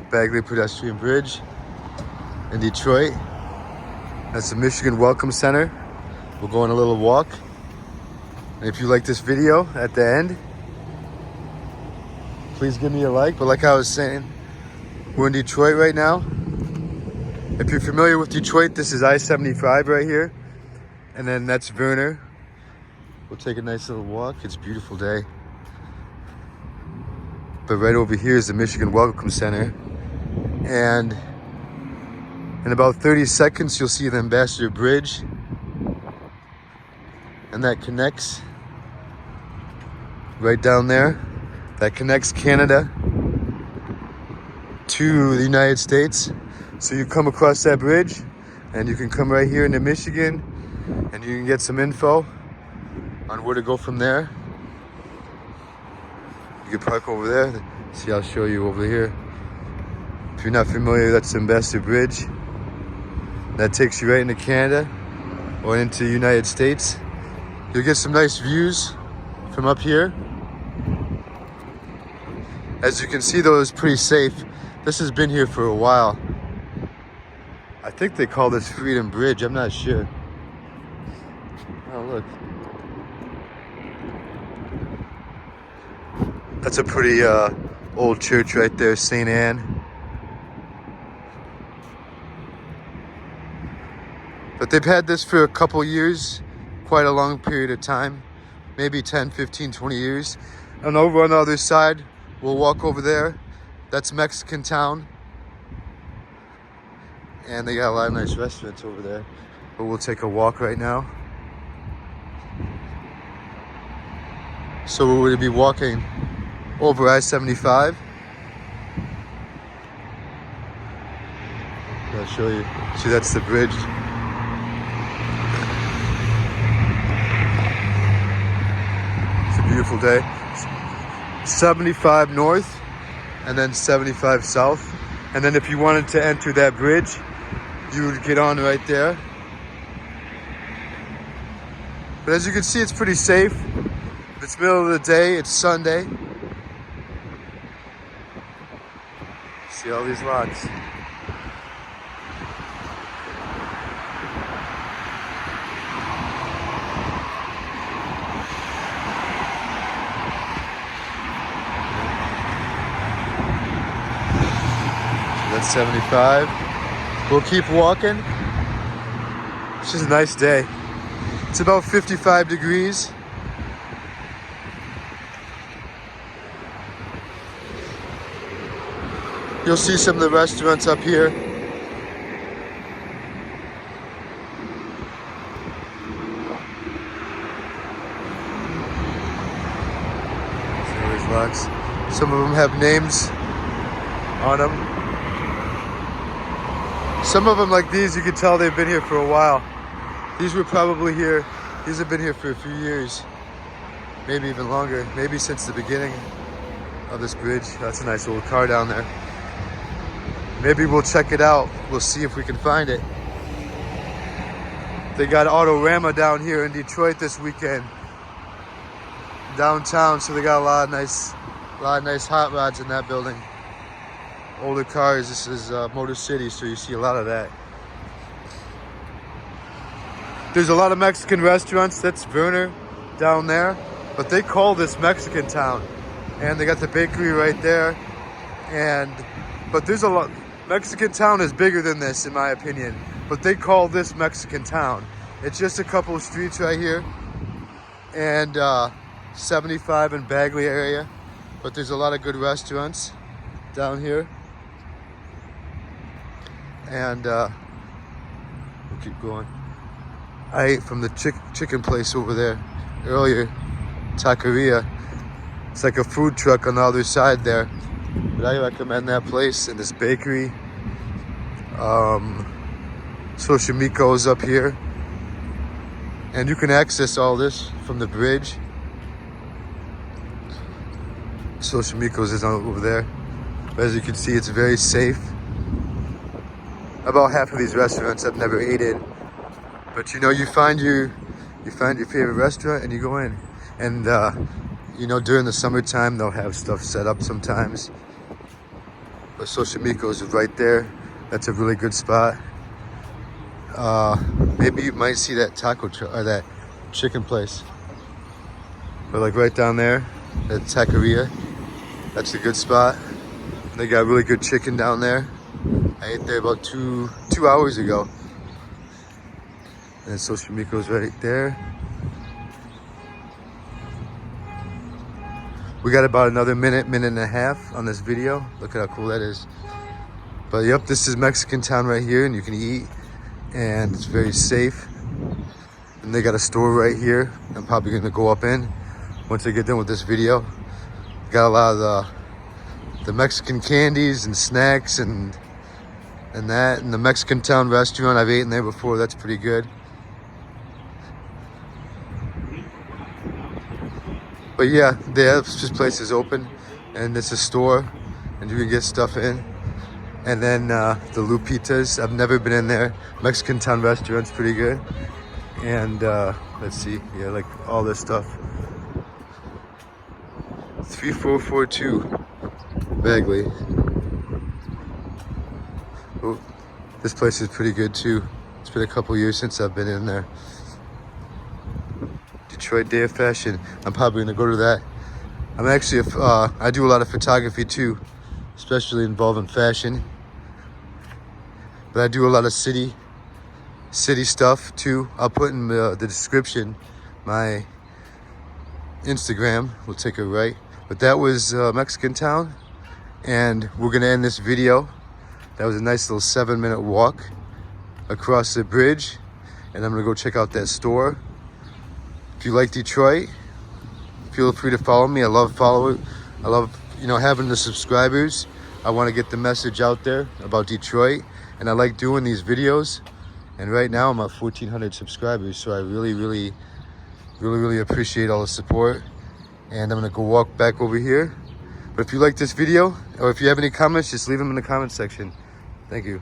Bagley Pedestrian Bridge in Detroit. That's the Michigan Welcome Center. We'll go on a little walk. And if you like this video at the end, please give me a like. But like I was saying, we're in Detroit right now. If you're familiar with Detroit, this is I-75 right here. And then that's Vernor. We'll take a nice little walk. It's a beautiful day. But right over here is the Michigan Welcome Center. And in about 30 seconds, you'll see the Ambassador Bridge. And that connects right down there. That connects Canada to the United States. So you come across that bridge and you can come right here into Michigan and you can get some info on where to go from there. You can park over there. See, I'll show you over here. If you're not familiar, that's the Ambassador Bridge. That takes you right into Canada or into the United States. You'll get some nice views from up here. As you can see though, it's pretty safe. This has been here for a while. I think they call this Freedom Bridge, I'm not sure. Oh look. That's a pretty old church right there, St. Anne. But they've had this for a couple years, quite a long period of time, maybe 10, 15, 20 years. And over on the other side, we'll walk over there. That's Mexicantown. And they got a lot of nice restaurants over there. But we'll take a walk right now. So we're going to be walking over I-75. I'll show you. See, that's the bridge. It's a beautiful day. 75 north and then 75 south. And then if you wanted to enter that bridge, you would get on right there. But as you can see, it's pretty safe. If it's middle of the day, it's Sunday. See all these lots. That's 75. We'll keep walking. It's just a nice day. It's about 55 degrees. You'll see some of the restaurants up here. So there's lots. Some of them have names on them. Some of them, like these, you can tell they've been here for a while. These were probably here. These have been here for a few years, maybe even longer, maybe since the beginning of this bridge. That's a nice old car down there. Maybe we'll check it out. We'll see if we can find it. They got Autorama down here in Detroit this weekend, downtown. So they got a lot of nice hot rods in that building. Older cars. This is Motor City, so you see a lot of that. There's a lot of Mexican restaurants. That's Vernor down there, but they call this Mexicantown, and they got the bakery right there. But there's a lot. Mexicantown is bigger than this, in my opinion, but they call this Mexicantown. It's just a couple of streets right here, and 75 in Bagley area, but there's a lot of good restaurants down here. And we'll keep going. I ate from the chicken place over there earlier, taqueria. It's like a food truck on the other side there. But I recommend that place and this bakery. Xochimilco's up here. And you can access all this from the bridge. Xochimilco's is over there. But as you can see, it's very safe. About half of these restaurants I've never ate in. But you know, you find your favorite restaurant and you go in. And you know, during the summertime they'll have stuff set up sometimes. But Social Miko's is right there. That's a really good spot. Maybe you might see that taco truck or that chicken place. But like right down there, that taqueria, that's a good spot. They got really good chicken down there. I ate there about two hours ago. And Social Miko's right there. We got about another minute and a half on this video. Look at how cool that is. But yep, this is Mexicantown right here, and you can eat, and it's very safe. And they got a store right here. I'm probably gonna go up in once I get done with this video. Got a lot of the Mexican candies and snacks and that. And the Mexicantown restaurant, I've eaten there before. That's pretty good. But yeah, they have just places open, and it's a store, and you can get stuff in. And then the Lupitas, I've never been in there. Mexicantown restaurant's pretty good. And let's see, yeah, like all this stuff. 3442 Bagley. Oh, this place is pretty good too. It's been a couple years since I've been in there. Detroit Day of Fashion. I'm probably gonna go to that. I'm actually, I do a lot of photography too, especially involving fashion. But I do a lot of city stuff too. I'll put in the description my Instagram. We'll take a right. But that was Mexicantown, and we're gonna end this video. That was a nice little 7-minute walk across the bridge, and I'm gonna go check out that store. If you like Detroit, feel free to follow me. I love having the subscribers. I want to get the message out there about Detroit, and I like doing these videos. And right now I'm at 1,400 subscribers, so I really appreciate all the support. And I'm gonna go walk back over here. But if you like this video, or if you have any comments, just leave them in the comment section. Thank you.